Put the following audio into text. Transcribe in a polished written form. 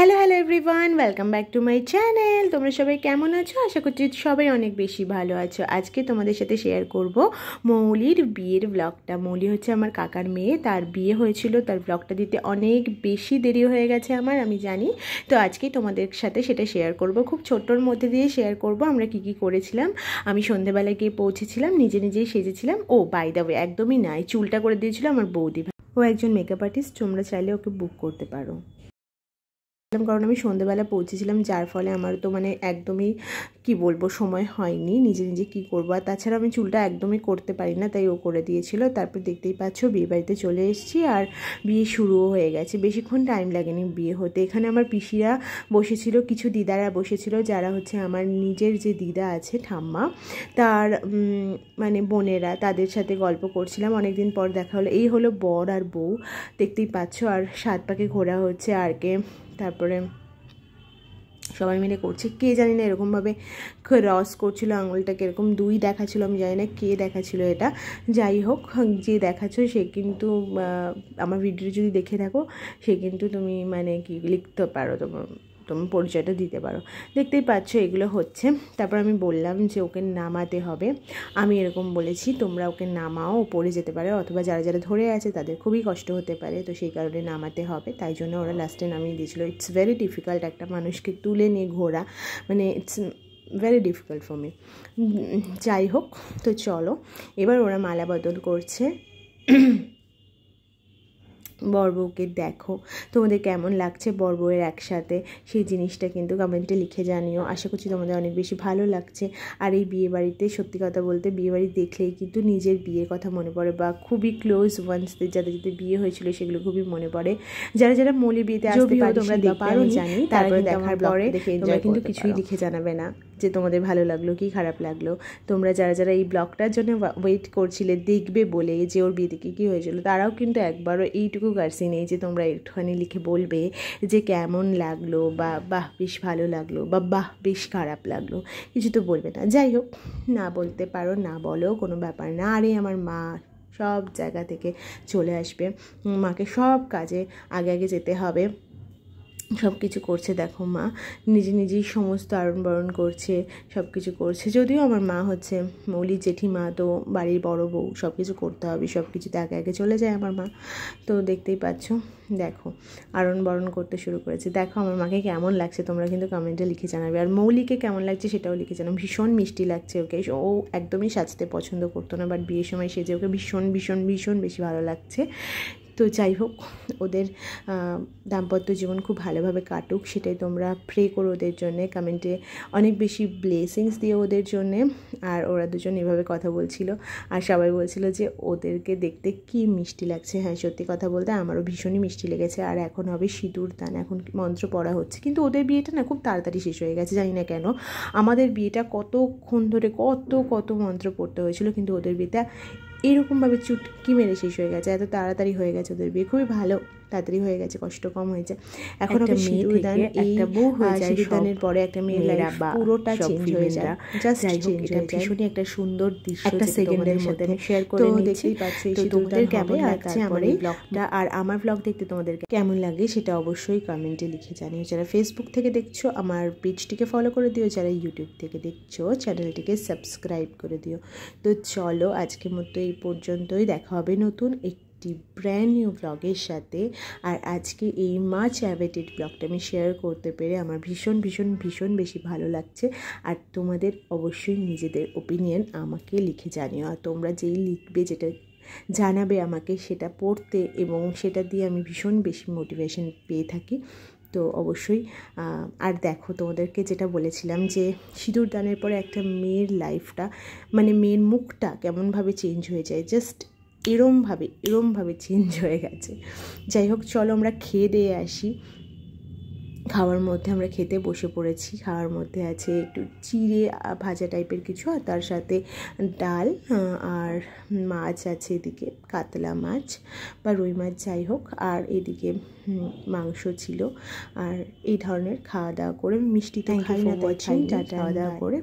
Hello everyone, welcome back to my channel. তোমরা সবাই কেমন আছো? আশা করছি সবাই অনেক বেশি ভালো আছো। আজকে তোমাদের সাথে শেয়ার করব মৌলির বিয়ের ব্লগটা। মৌলি হচ্ছে আমার কাকার মেয়ে, তার বিয়ে হয়েছিল। তার ব্লগটা দিতে অনেক বেশি দেরি হয়ে গেছে আমি জানি। তো আজকে তোমাদের সাথে সেটা শেয়ার করব, খুব ছোট্টর মধ্যে দিয়ে শেয়ার করব আমরা কি করেছিলাম। আমি সন্ধ্যেবেলায় গিয়ে পৌঁছেছিলাম, নিজেই সেজেছিলাম। ও বাই দ্য ওয়ে, একদমই নাই, চুলটা করে দিয়েছিল আমার বৌদি। ও একজন মেকআপ আর্টিস্ট, তোমরা চাইলে ওকে বুক করতে পারো। কারণ আমি সন্ধ্যেবেলা পৌঁছেছিলাম, যার ফলে আমার তো একদমই কি বলবো সময় হয়নি নিজে কি করবো। আর তাছাড়া আমি চুলটা একদমই করতে পারি না, তাই ও করে দিয়েছিল। তারপর দেখতেই পাচ্ছ বিয়ে বাড়িতে চলে এসেছি, আর বিয়ে শুরুও হয়ে গেছে। বেশিক্ষণ টাইম লাগেনি বিয়ে হতে। এখানে আমার পিসিরা বসেছিল, কিছু দিদারা বসেছিল, যারা হচ্ছে আমার নিজের যে দিদা আছে ঠাম্মা, তার বোনেরা, তাদের সাথে গল্প করছিলাম। অনেকদিন পর দেখা হলো। এই হলো বর আর বউ, দেখতেই পাচ্ছ। আর 7 পাকে ঘোরা হচ্ছে আরকে। তারপরে সবাই মিলে করছে, কে জানি না এরকমভাবে ক্রস করছিল আঙুলটাকে, এরকম 2 দেখাচ্ছিল, আমি জানি না কে দেখাচ্ছিল এটা। যাই হোক, যে দেখাচ্ছ সে কিন্তু আমার ভিডিও যদি দেখে থাকো, সে কিন্তু তুমি কি লিখতে পারো, তোমার পরিচয়টা দিতে পারো। দেখতেই পাচ্ছ এগুলো হচ্ছে। তারপর আমি বললাম যে ওকে নামাতে হবে। আমি এরকম বলেছি, তোমরা ওকে নামাও, পড়ে যেতে পারে, অথবা যারা ধরে আছে তাদের খুবই কষ্ট হতে পারে, তো সেই কারণে নামাতে হবে। তাই জন্য ওরা লাস্টে নামিয়ে দিয়েছিল। ইটস ভেরি ডিফিকাল্ট একটা মানুষকে তুলে নিয়ে ঘোরা, it's very difficult for me. যাই হোক, তো চলো এবার ওরা মালা বদল করছে। বর বউকে দেখো, তোমাদের কেমন লাগছে বর বউয়ের একসাথে, সেই জিনিসটা কিন্তু কমেন্টে লিখে জানিও। আশা করছি তোমাদের অনেক বেশি ভালো লাগছে। আর এই বিয়ে বাড়িতে সত্যি কথা বলতে, বিয়ে বাড়ি দেখলেই কিন্তু নিজের বিয়ের কথা মনে পড়ে, বা খুবই ক্লোজ ওয়ান্সদের যাদের বিয়ে হয়েছিল সেগুলো খুবই মনে পড়ে। যারা মৌলি বিয়েতে আসতে পারো, তোমরা দেখতে আমি জানি, তারপরে দেখার পরে তোমরা কিন্তু কিছুই লিখে জানাবে না যে তোমাদের ভালো লাগলো কি খারাপ লাগলো। তোমরা যারা এই ব্লগটার জন্য ওয়েট করছিলে, দেখবে বলে যে ওর বিয়েতে কী হয়েছিল, তারাও কিন্তু একবারও এইটুকু গার্সি নেই যে তোমরা একটুখানি লিখে বলবে যে কেমন লাগলো, বা বাহ বেশ ভালো লাগলো, বা বাহ বেশ খারাপ লাগলো, কিছু তো বলবে না। যাই হোক, না বলতে পারো, না বলো, কোনো ব্যাপার না। আরে আমার মা সব জায়গা থেকে চলে আসবে, মাকে সব কাজে আগে যেতে হবে, সব কিছু করছে। দেখো মা নিজেই সমস্ত আড়ন বারণ করছে, সব কিছু করছে। যদিও আমার মা হচ্ছে মৌলির জেঠিমা, তো বাড়ির বড় বউ, সব কিছু করতে হবে, সব কিছুতে আগে চলে যায় আমার মা। তো দেখতেই পাচ্ছ, দেখো আড়ন বারণ করতে শুরু করেছে। দেখো আমার মাকে কেমন লাগছে, তোমরা কিন্তু কমেন্টে লিখে জানাবে। আর মৌলিকে কেমন লাগছে সেটাও লিখে জানাবে। ভীষণ মিষ্টি লাগছে ওকে। ও একদমই সাজতে পছন্দ করতো না, বাট বিয়ের সময় সেজে ওকে ভীষণ বেশি ভালো লাগছে। তো যাই হোক, ওদের দাম্পত্য জীবন খুব ভালোভাবে কাটুক, সেটাই তোমরা প্রে করো ওদের জন্যে। কমেন্টে অনেক বেশি ব্লেসিংস দিও ওদের জন্যে। আর ওরা দুজন এভাবে কথা বলছিল, আর সবাই বলছিল যে ওদেরকে দেখতে কি মিষ্টি লাগছে। হ্যাঁ, সত্যি কথা বলতে আমারও ভীষণই মিষ্টি লেগেছে। আর এখন হবে সিঁদুর দান, এখন মন্ত্র পড়া হচ্ছে। কিন্তু ওদের বিয়েটা না খুব তাড়াতাড়ি শেষ হয়ে গেছে, জানি না কেন। আমাদের বিয়েটা কতক্ষণ ধরে কত মন্ত্র পড়তে হয়েছিল, কিন্তু ওদের বিয়েটা এরকমভাবে চুটকি মেরে শেষ হয়ে গেছে। এত তাড়াতাড়ি হয়ে গেছে ওদের বিয়ে, খুবই ভালো, তাড়াতাড়ি হয়ে গেছে, কষ্ট কম হয়েছে। এখন একটা সিঁদুর দান, একটা বউ হয়ে যায়, সিঁদুর দানের পরে একটা মেয়ের লাইফ পুরোটা চেঞ্জ হয়ে যায়, জাস্ট চেঞ্জ হয়ে যায়। ভীষণই একটা সুন্দর দৃশ্য, একটা সেকেন্ডের সাথে আমি শেয়ার করে দেখতেই পাচ্ছি। তোমাদের কেমন লাগছে আমার এই ব্লগটা, আর আমার ব্লগ দেখতে তোমাদের কেমন লাগে সেটা অবশ্যই কমেন্টে লিখে জানিও। যারা ফেসবুক থেকে দেখছো আমার পেজটিকে ফলো করে দিও, যারা ইউটিউব থেকে দেখছো চ্যানেলটিকে সাবস্ক্রাইব করে দিও। তো চলো আজকের মতো এই পর্যন্তই, দেখা হবে নতুন একটি ব্র্যান্ড নিউ ব্লগের সাথে। আর আজকে এই মাচ অ্যাভেটেড ব্লগটা আমি শেয়ার করতে পেরে আমার ভীষণ বেশি ভালো লাগছে। আর তোমাদের অবশ্যই নিজেদের ওপিনিয়ন আমাকে লিখে জানিও। আর তোমরা যেই লিখবে, যেটা জানাবে আমাকে, সেটা পড়তে এবং সেটা দিয়ে আমি ভীষণ বেশি মোটিভেশন পেয়ে থাকি। তো অবশ্যই। আর দেখো, তোমাদেরকে যেটা বলেছিলাম যে সিঁদুর দানের পরে একটা মেয়ের লাইফটা, মেয়ের মুখটা কেমনভাবে চেঞ্জ হয়ে যায়, জাস্ট এরমভাবে চেঞ্জ হয়ে গেছে। যাই হোক, চলো আমরা খেয়ে দিয়ে আসি। খাওয়ার মধ্যে আমরা খেতে বসে পড়েছি। খাওয়ার মধ্যে আছে একটু চিড়ে ভাজা টাইপের কিছু, আর তার সাথে ডাল, আর মাছ আছে এদিকে, কাতলা মাছ বা রুই মাছ, যাই হোক। আর এদিকে মাংস ছিল। আর এই ধরনের খাওয়া দাওয়া করে, মিষ্টি তো খাই না, তাই খাওয়া দাওয়া করে